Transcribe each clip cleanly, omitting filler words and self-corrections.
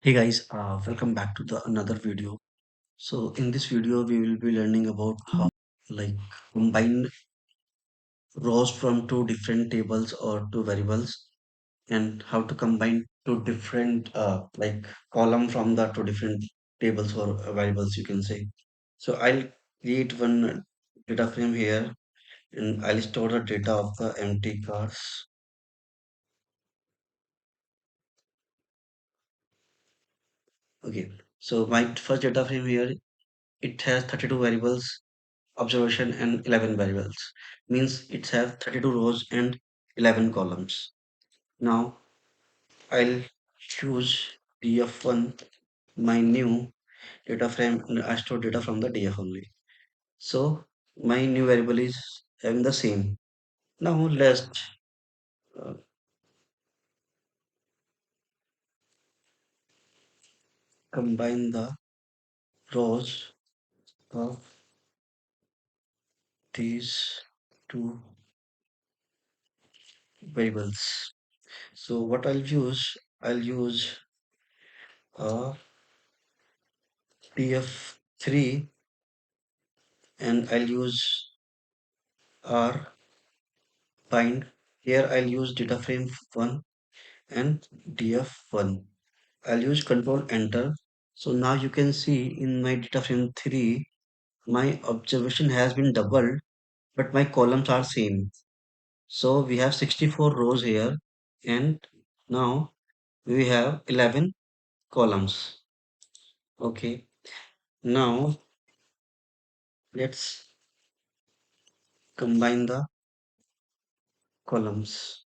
Hey guys, welcome back to the another video. So in this video, we will be learning about how like combine rows from two different tables or two variables, and how to combine two different column from the two different tables or variables, you can say. So I'll create one data frame here, and I'll store the data of the empty cars. Okay. So my first data frame here, it has 32 variables observation and 11 variables, means it has 32 rows and 11 columns. Now I'll choose df1, my new data frame, and I store data from the df only. So my new variable is having the same. Now let's uh, combine the rows of these two variables. So what I'll use df3, and I'll use r bind. Here I'll use data frame 1 and df1. I'll use control enter. So now you can see in my data frame 3, my observation has been doubled, but my columns are same. So we have 64 rows here, and now we have 11 columns. Okay. Now let's combine the columns.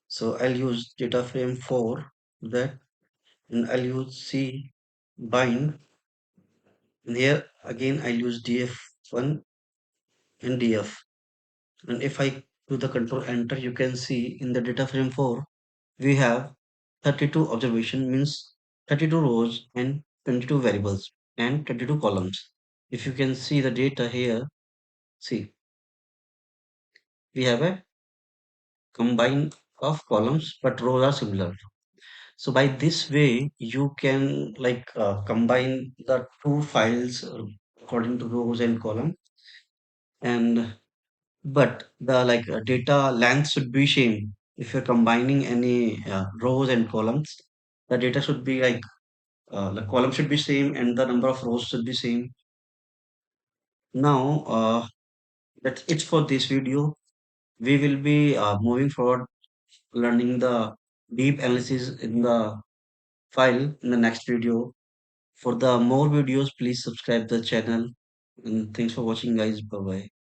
So I'll use data frame 4, that, and I'll use C bind, and here again I'll use df1 and df, and if I do the control enter, you can see in the data frame 4 we have 32 observation, means 32 rows and 22 variables and 22 columns. If you can see the data here, see, we have a combine of columns but rows are similar. So by this way you can combine the two files according to rows and column, and but the data length should be same. If you're combining any rows and columns, the data should be the column should be same and the number of rows should be same. Now that's it for this video. We will be moving forward, learning the deep analysis in the file in the next video. For the more videos, please subscribe the channel, and thanks for watching guys. Bye bye.